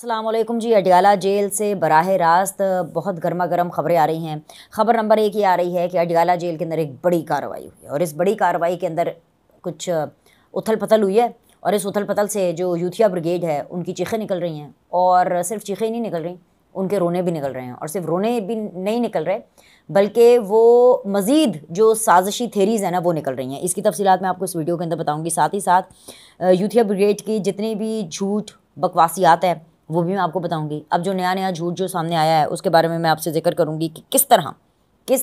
अस्सलाम वालेकुम जी। अडयाला जेल से बराह रास्त बहुत गर्मा गर्म खबरें आ रही हैं। खबर नंबर 1 ये आ रही है कि अडयाला जेल के अंदर एक बड़ी कार्रवाई हुई है और इस बड़ी कार्रवाई के अंदर कुछ उथल पथल हुई है और इस उथल पथल से जो यूथिया ब्रिगेड है उनकी चीखें निकल रही हैं और सिर्फ चीखें ही नहीं निकल रही, उनके रोने भी निकल रहे हैं। और सिर्फ रोने भी नहीं निकल रहे बल्कि वो मज़ीद जो साजिशी थेरीज़ हैं ना वो निकल रही हैं। इसकी तफसीलात मैं आपको इस वीडियो के अंदर बताऊंगी। साथ ही साथ यूथिया ब्रिगेड की जितनी भी झूठ बकवासियात है वो भी मैं आपको बताऊंगी। अब जो नया नया झूठ जो सामने आया है उसके बारे में मैं आपसे जिक्र करूंगी कि किस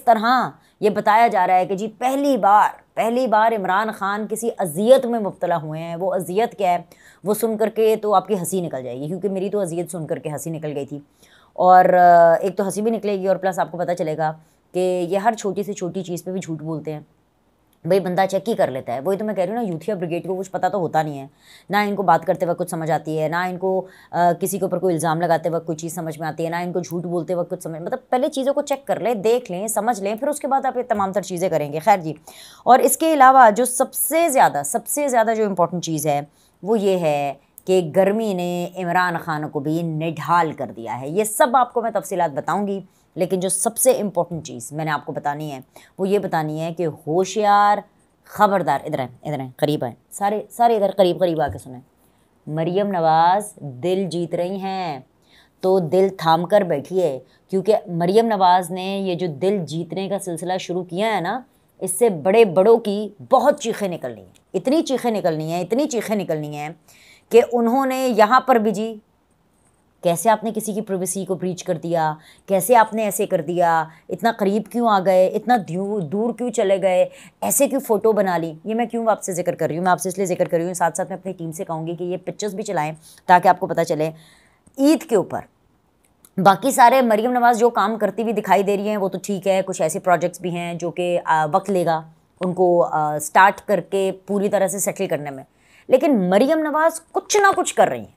तरह ये बताया जा रहा है कि जी पहली बार इमरान खान किसी अजियत में मुब्तला हुए हैं। वो अजियत क्या है वो सुन करके तो आपकी हंसी निकल जाएगी, क्योंकि मेरी तो अजियत सुन करके हंसी निकल गई थी। और एक तो हंसी भी निकलेगी और प्लस आपको पता चलेगा कि ये हर छोटी से छोटी चीज़ पे भी झूठ बोलते हैं। भाई बंदा चेक ही कर लेता है। वही तो मैं कह रही हूँ ना, यूथिया ब्रिगेड को कुछ पता तो होता नहीं है ना। इनको बात करते वक्त कुछ समझ आती है ना, इनको किसी के ऊपर कोई इल्ज़ाम लगाते वक्त कोई चीज़ समझ में आती है ना, इनको झूठ बोलते वक्त कुछ समझ, मतलब पहले चीज़ों को चेक कर लें, देख लें, समझ लें, फिर उसके बाद आप ये तमाम तर चीज़ें करेंगे। खैर जी, और इसके अलावा जो सबसे ज़्यादा जो इम्पोर्टेंट चीज़ है वो ये है कि गर्मी ने इमरान खान को भी निढाल कर दिया है। ये सब आपको मैं तफसीलात बताऊँगी, लेकिन जो सबसे इम्पोर्टेंट चीज़ मैंने आपको बतानी है वो ये बतानी है कि होशियार, ख़बरदार, इधर आए करीब आए, सारे इधर करीब आके सुने। मरियम नवाज़ दिल जीत रही हैं तो दिल थाम कर बैठिए, क्योंकि मरियम नवाज़ ने ये जो दिल जीतने का सिलसिला शुरू किया है ना, इससे बड़ों की बहुत चीखें निकलनी हैं। इतनी चीखें निकलनी हैं कि उन्होंने यहाँ पर भी जी कैसे आपने किसी की प्राइवेसी को ब्रीच कर दिया, कैसे आपने ऐसे कर दिया, इतना करीब क्यों आ गए, इतना दूर क्यों चले गए, ऐसे क्यों फ़ोटो बना ली। ये मैं क्यों आपसे जिक्र कर रही हूँ, मैं आपसे इसलिए जिक्र कर रही हूँ, साथ साथ मैं अपनी टीम से कहूँगी कि ये पिक्चर्स भी चलाएँ ताकि आपको पता चले। ईद के ऊपर बाकी सारे मरियम नवाज़ जो काम करती हुई दिखाई दे रही हैं वो तो ठीक है, कुछ ऐसे प्रोजेक्ट्स भी हैं जो कि वक्त लेगा उनको स्टार्ट करके पूरी तरह से सेटल करने में, लेकिन मरियम नवाज़ कुछ ना कुछ कर रही हैं।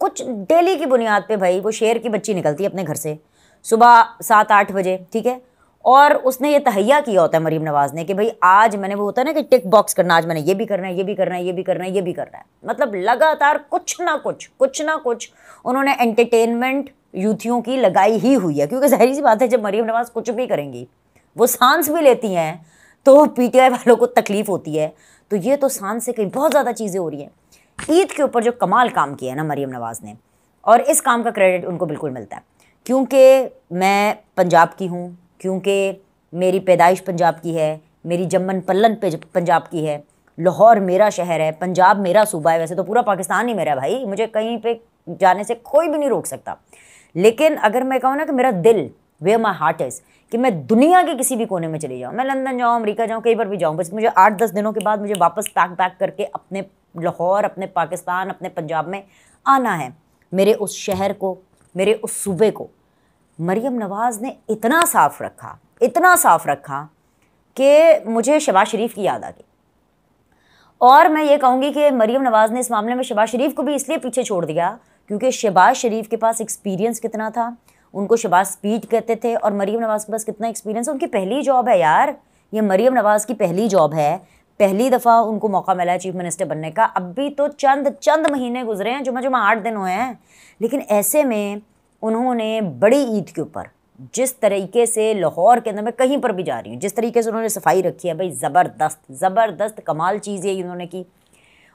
कुछ डेली की बुनियाद पे भाई वो शेर की बच्ची निकलती है अपने घर से सुबह 7-8 बजे, ठीक है, और उसने ये तहैया किया होता है मरियम नवाज़ ने कि भाई आज मैंने, वो होता है ना कि टिक बॉक्स करना, आज मैंने ये भी करना है, ये भी करना है, ये भी करना है, ये भी करना है। मतलब लगातार कुछ ना कुछ उन्होंने एंटरटेनमेंट यूथियों की लगाई ही हुई है, क्योंकि जाहिर सी बात है जब मरियम नवाज़ कुछ भी करेंगी, वो सांस भी लेती हैं तो पीटीआई वालों को तकलीफ होती है, तो ये तो सांस से कहीं बहुत ज़्यादा चीज़ें हो रही हैं। ईद के ऊपर जो कमाल काम किया है ना मरियम नवाज़ ने, और इस काम का क्रेडिट उनको बिल्कुल मिलता है, क्योंकि मैं पंजाब की हूँ, क्योंकि मेरी पैदाइश पंजाब की है, मेरी जम्मन पल्लन पंजाब की है, लाहौर मेरा शहर है, पंजाब मेरा सूबा है। वैसे तो पूरा पाकिस्तान ही मेरा भाई, मुझे कहीं पे जाने से कोई भी नहीं रोक सकता, लेकिन अगर मैं कहूँ ना कि मेरा दिल, वेयर माई हार्ट इज़, कि मैं दुनिया के किसी भी कोने में चली जाऊँ, मैं लंदन जाऊँ, अमेरिका जाऊँ, कहीं पर भी जाऊँ, बस मुझे 8-10 दिनों के बाद मुझे वापस पैक करके अपने लाहौर, अपने पाकिस्तान, अपने पंजाब में आना है। मेरे उस शहर को, मेरे उस सूबे को मरियम नवाज़ ने इतना साफ़ रखा कि मुझे शहबाज शरीफ की याद आ गई। और मैं ये कहूँगी कि मरियम नवाज़ ने इस मामले में शहबाज शरीफ को भी इसलिए पीछे छोड़ दिया क्योंकि शहबाज शरीफ के पास एक्सपीरियंस कितना था, उनको शहबाज स्पीड कहते थे, और मरियम नवाज़ के पास कितना एक्सपीरियंस है। उनकी पहली जॉब है यार, ये मरियम नवाज़ की पहली जॉब है, पहली दफ़ा उनको मौका मिला है चीफ मिनिस्टर बनने का। अभी तो चंद महीने गुजरे हैं, जुमा 8 दिन हुए हैं, लेकिन ऐसे में उन्होंने बड़ी ईद के ऊपर जिस तरीके से लाहौर के अंदर, मैं कहीं पर भी जा रही हूँ, जिस तरीके से उन्होंने सफाई रखी है भाई, ज़बरदस्त कमाल चीज़ है उन्होंने की।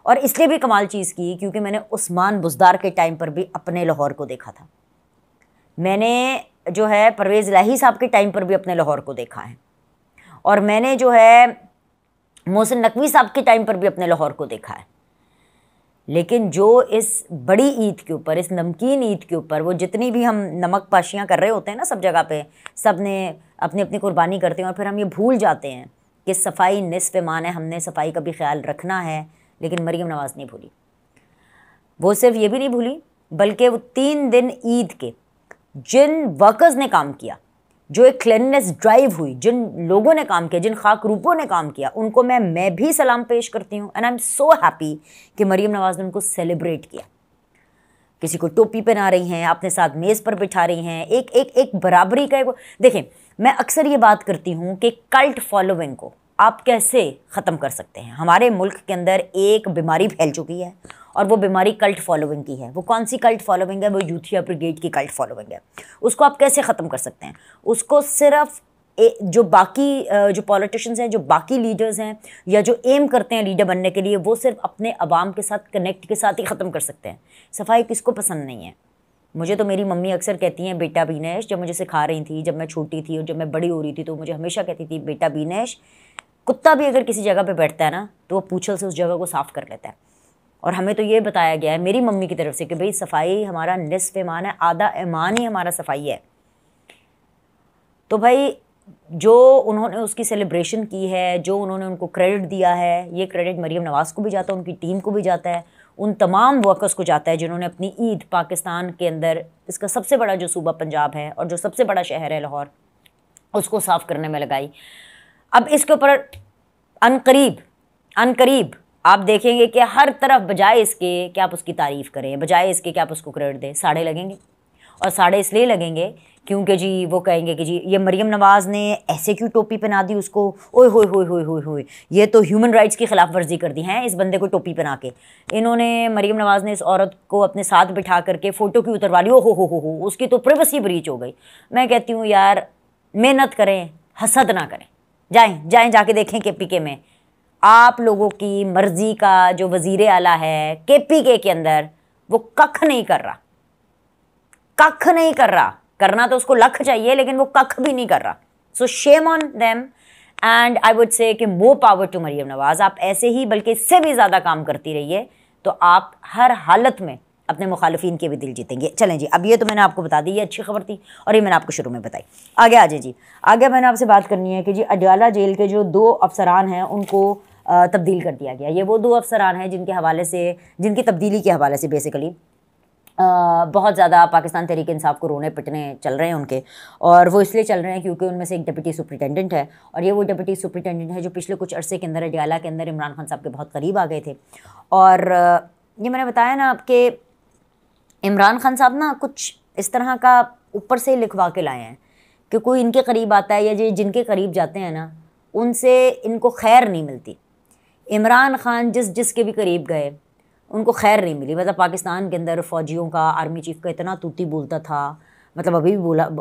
और इसलिए भी कमाल चीज़ की क्योंकि मैंने उस्मान बुज़दार के टाइम पर भी अपने लाहौर को देखा था, मैंने जो है परवेज़ इलाही साहब के टाइम पर भी अपने लाहौर को देखा है, और मैंने जो है मोहसिन नकवी साहब के टाइम पर भी अपने लाहौर को देखा है। लेकिन जो इस बड़ी ईद के ऊपर, इस नमकीन ईद के ऊपर, वो जितनी भी हम नमक पाशियाँ कर रहे होते हैं ना सब जगह पे, सब ने अपनी अपनी कुर्बानी करते हैं, और फिर हम ये भूल जाते हैं कि सफाई निस्फ़ ईमान है, हमने सफाई का भी ख्याल रखना है। लेकिन मरियम नवाज़ नहीं भूली। वो सिर्फ ये भी नहीं भूली बल्कि वो 3 दिन ईद के जिन वर्कर्स ने काम किया, जो एक क्लीननेस ड्राइव हुई, जिन लोगों ने काम किया, जिन खाक रूपों ने काम किया, उनको मैं भी सलाम पेश करती हूँ। And I am so happy कि मरियम नवाज़ ने उनको सेलिब्रेट किया। किसी को टोपी पहना रही हैं, अपने साथ मेज़ पर बिठा रही हैं, एक बराबरी का। देखें, मैं अक्सर ये बात करती हूँ कि कल्ट फॉलोइंग को आप कैसे ख़त्म कर सकते हैं। हमारे मुल्क के अंदर एक बीमारी फैल चुकी है और वो बीमारी कल्ट फॉलोइंग की है। वो कौन सी कल्ट फॉलोइंग है? वो यूथिया ब्रिगेड की कल्ट फॉलोइंग है। उसको आप कैसे ख़त्म कर सकते हैं? उसको सिर्फ जो बाकी जो पॉलिटिशियंस हैं, जो बाकी लीडर्स हैं, या जो एम करते हैं लीडर बनने के लिए, वो सिर्फ अपने अवाम के साथ कनेक्ट के साथ ही ख़त्म कर सकते हैं। सफाई किसको पसंद नहीं है? मुझे तो मेरी मम्मी अक्सर कहती हैं, बेटा बीनेश, जब मुझे सिखा रही थी, जब मैं छोटी थी और जब मैं बड़ी हो रही थी, तो मुझे हमेशा कहती थी, बेटा बीनेश, कुत्ता भी अगर किसी जगह पे बैठता है ना, तो वो पूंछल से उस जगह को साफ़ कर लेता है। और हमें तो ये बताया गया है मेरी मम्मी की तरफ से कि भाई सफाई हमारा निस्फ ईमान है, आधा ईमान ही हमारा सफाई है। तो भाई जो उन्होंने उसकी सेलिब्रेशन की है, जो उन्होंने उनको क्रेडिट दिया है, ये क्रेडिट मरीम नवाज़ को भी जाता है, उनकी टीम को भी जाता है, उन तमाम वर्कर्स को जाता है जिन्होंने अपनी ईद पाकिस्तान के अंदर, इसका सबसे बड़ा जो सूबा पंजाब है और जो सबसे बड़ा शहर है लाहौर, उसको साफ़ करने में लगाई। अब इसके ऊपर अनकरीब आप देखेंगे कि हर तरफ बजाय इसके कि आप उसकी तारीफ़ करें, बजाय इसके कि आप उसको क्रेडिट दें, साड़े लगेंगे। और साड़े इसलिए लगेंगे क्योंकि जी वो कहेंगे कि जी ये मरीम नवाज़ ने ऐसे क्यों टोपी पहना दी उसको, ओए होए होए होए होए होए, ये तो ह्यूमन राइट्स की खिलाफ वर्जी कर दी है इस बंदे को टोपी पहना के। इन्होंने मरीम नवाज़ ने इस औरत को अपने साथ बिठा करके फ़ोटो क्यों उतरवा ली, ओ हो, उसकी तो प्राइवेसी ब्रीच हो गई। मैं कहती हूँ यार, मेहनत करें, हसद ना करें, जाएँ जाके देखें KPK में आप लोगों की मर्ज़ी का जो वज़ीर आला है KPK के अंदर, वो कख नहीं कर रहा। करना तो उसको लख चाहिए, लेकिन वो कख भी नहीं कर रहा। So shame on them, and I would say कि more power to Maryam Nawaz. आप ऐसे ही बल्कि इससे भी ज़्यादा काम करती रहिए, तो आप हर हालत में अपने मुखालिफिन के भी दिल जीतेंगे। चलें जी, अब ये तो मैंने आपको बता दी, ये अच्छी खबर थी और ये मैंने आपको शुरू में बताई। आगे आ जाए जी, आगे मैंने आपसे बात करनी है कि जी अडयाला जेल के जो 2 अफसरान हैं उनको तब्दील कर दिया गया। ये वो 2 अफसरान हैं जिनकी तब्दीली के हवाले से बेसिकली बहुत ज़्यादा पाकिस्तान तहरीक इंसाफ को रोने पिटने चल रहे हैं उनके, और वो इसलिए चल रहे हैं क्योंकि उनमें से एक डिप्टी सुपरिटेंडेंट है, और ये वो डिप्टी सुपरिटेंडेंट है जो पिछले कुछ अरसे के अंदर अडयाला के अंदर इमरान खान साहब के बहुत करीब आ गए थे। और ये मैंने बताया ना आपके इमरान खान साहब ना कुछ इस तरह का ऊपर से लिखवा के लाए हैं कि कोई इनके करीब आता है या जिनके करीब जाते हैं ना, उनसे इनको खैर नहीं मिलती। इमरान खान जिसके भी करीब गए उनको खैर नहीं मिली। मतलब पाकिस्तान के अंदर फ़ौजियों का, आर्मी चीफ़ का इतना तूती बोलता था, मतलब अभी भी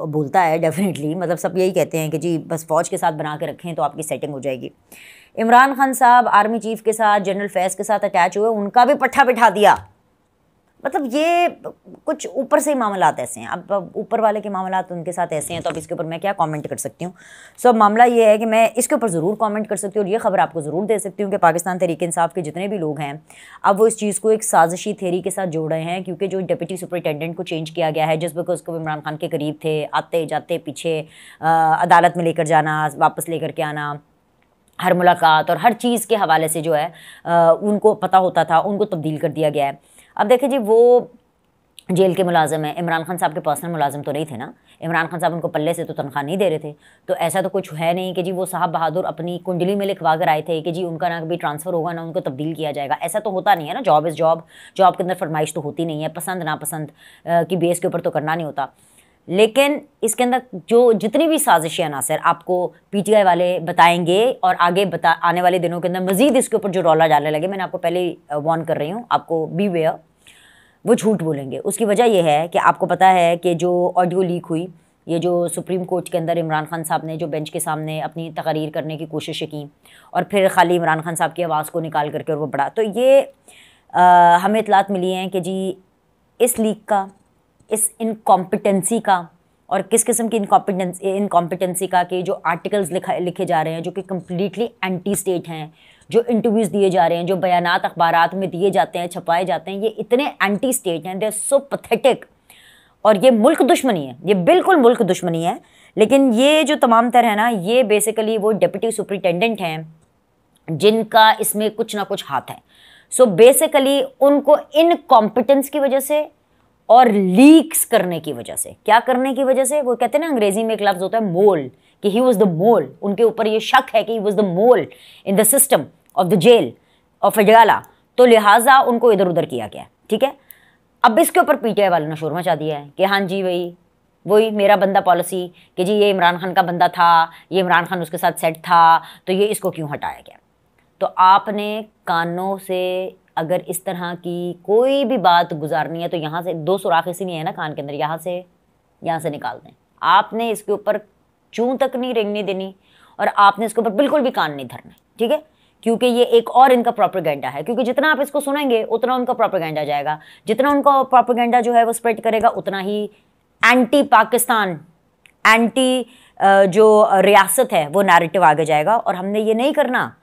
बोलता है डेफिनेटली। मतलब सब यही कहते हैं कि जी बस फ़ौज के साथ बना के रखें तो आपकी सेटिंग हो जाएगी। इमरान खान साहब आर्मी चीफ़ के साथ, जनरल फैज़ के साथ अटैच हुए, उनका भी पट्ठा बिठा दिया। मतलब ये कुछ ऊपर से ही मामलात ऐसे हैं। अब ऊपर वाले के मामलात उनके साथ ऐसे हैं, तो अब इसके ऊपर मैं क्या कमेंट कर सकती हूँ। सो अब मामला ये है कि मैं इसके ऊपर ज़रूर कमेंट कर सकती हूँ और ये खबर आपको ज़रूर दे सकती हूँ कि पाकिस्तान तहरीक इंसाफ के जितने भी लोग हैं, अब वो इस चीज़ को एक साजिशी थेरी के साथ जोड़ रहे हैं, क्योंकि जो डिप्टी सुपरिटेंडेंट को चेंज किया गया है, जिस वक्त उसको इमरान खान के करीब थे, आते जाते पीछे अदालत में लेकर जाना, वापस लेकर के आना, हर मुलाकात और हर चीज़ के हवाले से जो है उनको पता होता था, उनको तब्दील कर दिया गया है। अब देखिए जी, वो जेल के मुलाजिम है, इमरान खान साहब के पर्सनल मुलाजिम तो नहीं थे ना। इमरान खान साहब उनको पल्ले से तो तनख्वाह नहीं दे रहे थे, तो ऐसा तो कुछ है नहीं कि जी वो साहब बहादुर अपनी कुंडली में लिखवा कर आए थे कि जी उनका ना कभी ट्रांसफ़र होगा ना उनको तब्दील किया जाएगा। ऐसा तो होता नहीं है ना। जॉब इज़ जॉब, जॉब के अंदर फरमाइश तो होती नहीं है, पसंद नापसंद की बेस के ऊपर तो करना नहीं होता। लेकिन इसके अंदर जो जितनी भी साजिशी अनासर आपको PTI वाले बताएंगे और आगे आने वाले दिनों के अंदर मज़ीद इसके ऊपर जो रौला डालने लगे, मैंने आपको पहले वार्न कर रही हूँ, आपको बी वेयर, वो झूठ बोलेंगे। उसकी वजह यह है कि आपको पता है कि जो ऑडियो लीक हुई, ये जो सुप्रीम कोर्ट के अंदर इमरान खान साहब ने जो बेंच के सामने अपनी तकरीर करने की कोशिश की और फिर खाली इमरान खान साहब की आवाज़ को निकाल करके और वो बढ़ा, तो ये हमें इतलात मिली हैं कि जी इस लीक का, इस इनकॉम्पिटेंसी का और किस किस्म की इनकॉम्पिटेंसी का कि जो आर्टिकल्स लिखे जा रहे हैं जो कि कम्प्लीटली एंटी स्टेट हैं, जो इंटरव्यूज़ दिए जा रहे हैं, जो बयानात अखबारात में दिए जाते हैं, छपाए जाते हैं, ये इतने एंटी स्टेट हैं, दे आर सो पैथेटिक। और ये मुल्क दुश्मनी है, ये बिल्कुल मुल्क दुश्मनी है। लेकिन ये जो तमाम तर है ना, ये बेसिकली वो डिप्टी सुपरिटेंडेंट हैं जिनका इसमें कुछ ना कुछ हाथ है। सो बेसिकली उनको इनकॉम्पिटेंस की वजह से और लीक्स करने की वजह से, क्या करने की वजह से, वो कहते हैं ना अंग्रेजी में एक लफ्ज़ होता है मोल, कि ही वॉज द मोल। उनके ऊपर ये शक है कि he was the mole in the system of the jail of Adiala, तो लिहाजा उनको इधर उधर किया गया। ठीक है, अब इसके ऊपर PTI वालों ने शोर मचा दिया है कि हाँ जी वही मेरा बंदा पॉलिसी, कि जी ये इमरान खान का बंदा था, ये इमरान खान उसके साथ सेट था, तो ये इसको क्यों हटाया गया। तो आपने कानों से अगर इस तरह की कोई भी बात गुजारनी है तो यहाँ से 2 सुराख इसी नहीं है ना कान के अंदर, यहाँ से निकाल दें। आपने इसके ऊपर चूं तक नहीं रेंगने देनी और आपने इसके ऊपर बिल्कुल भी कान नहीं धरना, ठीक है, क्योंकि ये एक और इनका प्रोपेगेंडा है। क्योंकि जितना आप इसको सुनेंगे उतना उनका प्रोपेगेंडा जाएगा, जितना उनका प्रोपेगेंडा जो है वो स्प्रेड करेगा उतना ही एंटी पाकिस्तान, एंटी जो रियासत है वो नैरेटिव आगे जाएगा। और हमने ये नहीं करना।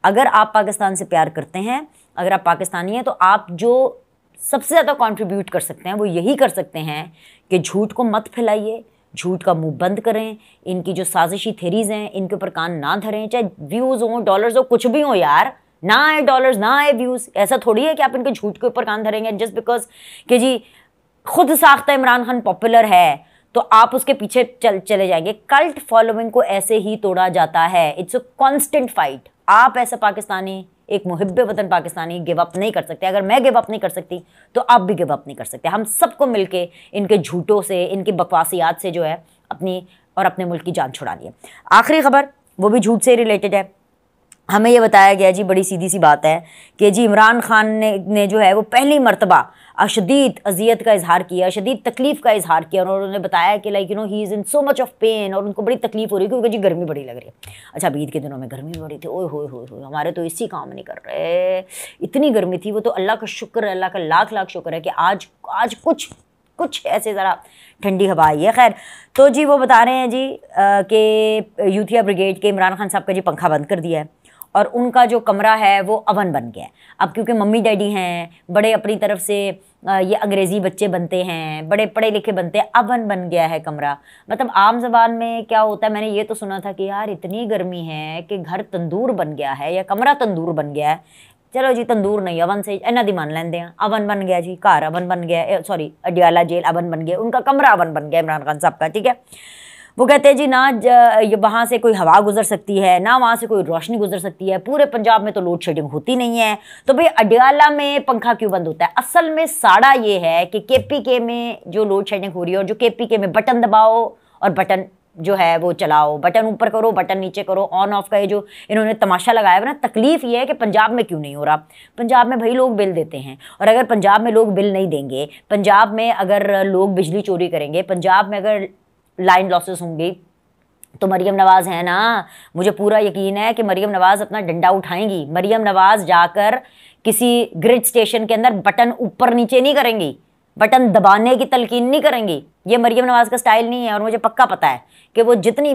अगर आप पाकिस्तान से प्यार करते हैं, अगर आप पाकिस्तानी हैं, तो आप जो सबसे ज़्यादा कंट्रीब्यूट कर सकते हैं वो यही कर सकते हैं कि झूठ को मत फैलाइए, झूठ का मुंह बंद करें, इनकी जो साजिशी थेरीज हैं इनके ऊपर कान ना धरें, चाहे व्यूज़ हो, डॉलर्स हो, कुछ भी हो यार, ना आए डॉलर्स ना आए व्यूज़, ऐसा थोड़ी है कि आप इनके झूठ के ऊपर कान धरेंगे जस्ट बिकॉज कि जी खुद साख्ता इमरान खान पॉपुलर है तो आप उसके पीछे चले जाएंगे। कल्ट फॉलोइंग को ऐसे ही तोड़ा जाता है, इट्स अ कॉन्स्टेंट फाइट। आप ऐसा पाकिस्तानी, एक मुहिब्बे वतन पाकिस्तानी गिव अप नहीं कर सकते। अगर मैं गिव अप नहीं कर सकती तो आप भी गिव अप नहीं कर सकते। हम सबको मिलके इनके झूठों से, इनकी बकवासियात से जो है अपनी और अपने मुल्क की जान छुड़ानी है। आखिरी खबर वो भी झूठ से रिलेटेड है। हमें ये बताया गया जी, बड़ी सीधी सी बात है कि जी इमरान खान ने जो है वो पहली मरतबा शदीद अजियत का इजहार किया, शदीद तकलीफ़ का इजहार किया और उन्होंने बताया कि like he is in so much of pain और उनको बड़ी तकलीफ हो रही है क्योंकि जी गर्मी बड़ी लग रही है। अच्छा, ईद के दिनों में गर्मी भी बड़ी थी, ओए होए होए होए, हमारे तो इसी काम नहीं कर रहे, इतनी गर्मी थी। वो तो अल्लाह का शुक्र है, अल्लाह का लाख लाख शुक्र है कि आज कुछ ऐसे ज़रा ठंडी हवा आई है। खैर, तो जी वो बता रहे हैं जी कि यूथिया ब्रिगेड के इमरान खान साहब का जी पंखा बंद कर दिया है और उनका जो कमरा है वो अवन बन गया है। अब क्योंकि मम्मी डैडी हैं, बड़े अपनी तरफ से ये अंग्रेज़ी बच्चे बनते हैं, बड़े पढ़े लिखे बनते हैं, अवन बन गया है कमरा। मतलब आम ज़बान में क्या होता है, मैंने ये तो सुना था कि यार इतनी गर्मी है कि घर तंदूर बन गया है या कमरा तंदूर बन गया है। चलो जी, तंदूर नहीं, अवन से इन्ना दी मान लेंदे हैं। अवन बन गया जी, घर अवन बन गया, सॉरी अडियाला जेल अवन बन गया, उनका कमरा अवन बन गया इमरान खान साहब का, ठीक है। वो कहते हैं जी ना वहाँ से कोई हवा गुजर सकती है, ना वहाँ से कोई रोशनी गुजर सकती है, पूरे पंजाब में तो लोड शेडिंग होती नहीं है, तो भाई अडियाला में पंखा क्यों बंद होता है। असल में साड़ा ये है कि केपीके में जो लोड शेडिंग हो रही है और जो केपीके में बटन दबाओ और बटन जो है वो चलाओ, बटन ऊपर करो बटन नीचे करो, ऑन ऑफ का ये जो इन्होंने तमाशा लगाया है ना, तकलीफ ये है कि पंजाब में क्यों नहीं हो रहा। पंजाब में भाई लोग बिल देते हैं और अगर पंजाब में लोग बिल नहीं देंगे, पंजाब में अगर लोग बिजली चोरी करेंगे, पंजाब में अगर लाइन लॉसेस होंगी, तो मरियम नवाज़ है ना, मुझे पूरा यकीन है कि मरियम नवाज़ अपना डंडा उठाएंगी। मरियम नवाज़ जाकर किसी ग्रिड स्टेशन के अंदर बटन ऊपर नीचे नहीं करेंगी, बटन दबाने की तलकीन नहीं करेंगी। ये मरियम नवाज़ का स्टाइल नहीं है और मुझे पक्का पता है कि वो जितनी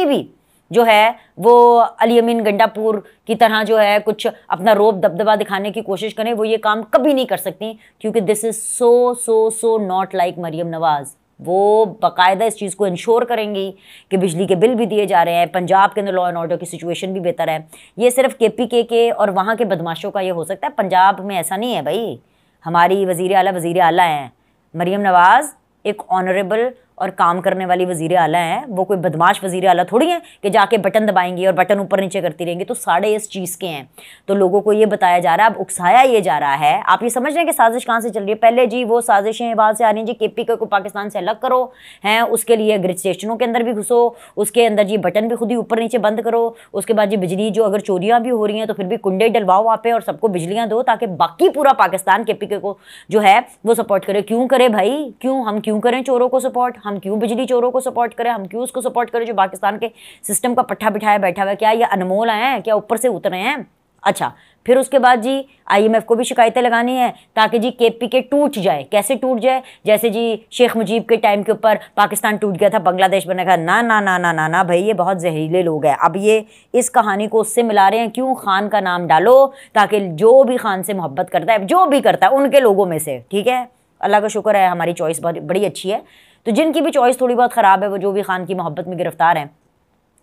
भी जो है वो अली अमीन गंडापुर की तरह जो है कुछ अपना रोब दबदबा दिखाने की कोशिश करें, वो ये काम कभी नहीं कर सकती, क्योंकि this is so not like Maryam Nawaz. वो बाकायदा इस चीज़ को इंश्योर करेंगी कि बिजली के बिल भी दिए जा रहे हैं, पंजाब के अंदर लॉ एंड ऑर्डर की सिचुएशन भी बेहतर है। ये सिर्फ केपीके के और वहाँ के बदमाशों का ये हो सकता है, पंजाब में ऐसा नहीं है भाई। हमारी वज़ीर आला हैं। मरियम नवाज़ एक ऑनरेबल और काम करने वाली वज़ीर आला हैं, वो कोई बदमाश वज़ीर आला थोड़ी है कि जाके बटन दबाएंगी और बटन ऊपर नीचे करती रहेंगी। तो साढ़े इस चीज़ के हैं, तो लोगों को ये बताया जा रहा है, अब उकसाया ये जा रहा है। आप ये समझ रहे हैं कि साजिश कहाँ से चल रही है। पहले जी वो साजिशें बाहर से आ रही हैं जी, केपीके को पाकिस्तान से अलग करो हैं, उसके लिए ग्रिड स्टेशनों के अंदर भी घुसो, उसके अंदर जी बटन भी खुद ही ऊपर नीचे बंद करो, उसके बाद जी बिजली जो अगर चोरियाँ भी हो रही हैं तो फिर भी कुंडे डलवाओ वहाँ पे और सबको बिजलियाँ दो, ताकि बाकी पूरा पाकिस्तान केपीके को जो है वो सपोर्ट करे। क्यों करे भाई, क्यों हम क्यों करें चोरों को सपोर्ट, हम क्यों बिजली चोरों को सपोर्ट करें, हम क्यों उसको सपोर्ट करें जो पाकिस्तान के सिस्टम का पट्टा बिठाया बैठा हुआ है। क्या ये अनमोल हैं, क्या ऊपर से उतरे हैं। अच्छा, फिर उसके बाद जी IMF को भी शिकायतें लगानी है ताकि जी केपीके टूट जाए। कैसे टूट जाए, जैसे जी शेख मुजीब के टाइम के ऊपर पाकिस्तान टूट गया था, बांग्लादेश बने का। ना ना ना ना ना ना भाई, ये बहुत जहरीले लोग हैं। अब ये इस कहानी को उससे मिला रहे हैं, क्यों खान का नाम डालो ताकि जो भी खान से मोहब्बत करता है, जो भी करता है उनके लोगों में से, ठीक है। अल्लाह का शुक्र है हमारी चॉइस बहुत बड़ी अच्छी है। तो जिनकी भी चॉइस थोड़ी बहुत ख़राब है, वो जो भी खान की मोहब्बत में गिरफ्तार हैं,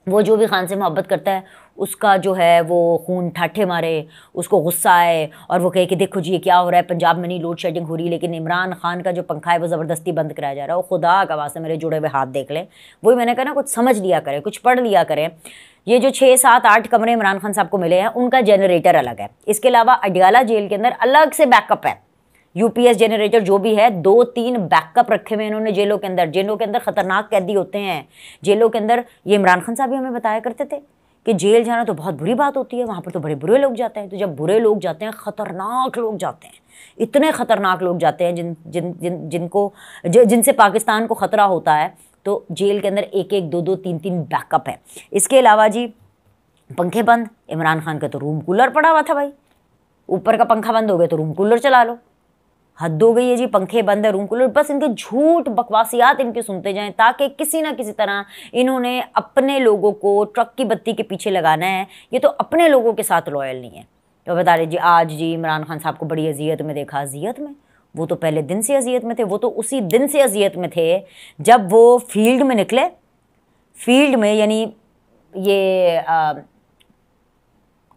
वो जो भी खान से मोहब्बत करता है उसका जो है वो खून ठाठे मारे, उसको गुस्सा आए और वो कहे कि देखो जी ये क्या हो रहा है, पंजाब में नहीं लोड शेडिंग हो रही, लेकिन इमरान खान का जो पंखा है वो ज़बरदस्ती बंद कराया जा रहा है। वो खुदा का वास्ते मेरे जुड़े हुए हाथ देख लें। वही मैंने कहा ना, कुछ समझ लिया करें, कुछ पढ़ लिया करें। ये जो 6, 7, 8 कमरे इमरान खान साहब को मिले हैं, उनका जनरेटर अलग है। इसके अलावा अडियाला जेल के अंदर अलग से बैकअप है, UPS जनरेटर जो भी है, 2-3 बैकअप रखे हुए इन्होंने जेलों के अंदर। जेलों के अंदर ख़तरनाक कैदी होते हैं जेलों के अंदर। ये इमरान खान साहब भी हमें बताया करते थे कि जेल जाना तो बहुत बुरी बात होती है, वहाँ पर तो बड़े बुरे लोग जाते हैं। तो जब बुरे लोग जाते हैं, ख़तरनाक लोग जाते हैं, इतने ख़तरनाक लोग जाते हैं जिनसे पाकिस्तान को ख़तरा होता है, तो जेल के अंदर एक एक दो दो तीन तीन बैकअप है। इसके अलावा जी पंखे बंद, इमरान खान का तो रूम कूलर पड़ा हुआ था भाई, ऊपर का पंखा बंद हो गया तो रूम कूलर चला लो। हद हो गई है जी, पंखे बंद है, रूम कूलर, बस इनके झूठ बकवासियात इनके सुनते जाएं ताकि किसी ना किसी तरह इन्होंने अपने लोगों को ट्रक की बत्ती के पीछे लगाना है। ये तो अपने लोगों के साथ लॉयल नहीं है। तो बता रहे जी आज जी इमरान खान साहब को बड़ी अजियत में देखा। अजियत में? वो तो पहले दिन से अजियत में थे, वो तो उसी दिन से अजियत में थे जब वो फील्ड में निकले। फील्ड में यानी ये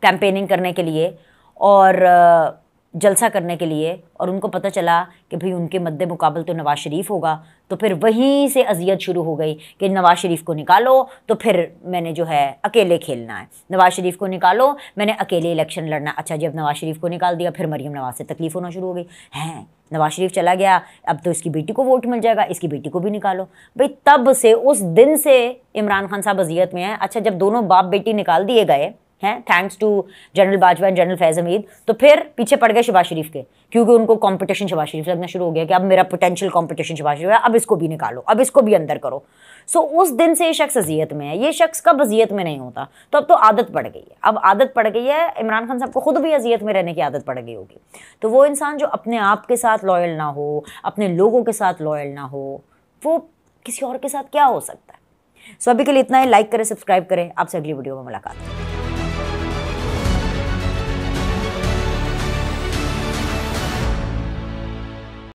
कैंपेनिंग करने के लिए और जलसा करने के लिए, और उनको पता चला कि भाई उनके मद्दे मुकाबल तो नवाज़ शरीफ होगा, तो फिर वहीं से अजियत शुरू हो गई कि नवाज़ शरीफ को निकालो तो फिर मैंने जो है अकेले खेलना है, नवाज़ शरीफ को निकालो मैंने अकेले इलेक्शन लड़ना। अच्छा जी, अब नवाज़ शरीफ को निकाल दिया, फिर मरीम नवाज़ से तकलीफ होना शुरू हो गई। हैं, नवाज़ शरीफ चला गया, अब तो इसकी बेटी को वोट मिल जाएगा, इसकी बेटी को भी निकालो। भाई तब से, उस दिन से इमरान खान साहब अजियत में हैं। अच्छा, जब दोनों बाप बेटी निकाल दिए गए हैं thanks to general Bajwa and general Faiz Hameed, तो फिर पीछे पड़ गए शहबाज शरीफ के, क्योंकि उनको कंपटीशन शहबाज शरीफ लगना शुरू हो गया कि अब मेरा पोटेंशियल कंपटीशन शहबाज शरीफ है, अब इसको भी निकालो, अब इसको भी अंदर करो। सो उस दिन से ये शख्स अजियत में है। ये शख्स कब अजियत में नहीं होता? तो अब तो आदत पड़ गई है, अब आदत पड़ गई है। इमरान खान साहब को खुद भी अजियत में रहने की आदत पड़ गई होगी। तो वो इंसान जो अपने आप के साथ लॉयल ना हो, अपने लोगों के साथ लॉयल ना हो, वो किसी और के साथ क्या हो सकता है? सो अभी के लिए इतना ही। लाइक करें, सब्सक्राइब करें। आपसे अगली वीडियो में मुलाकात।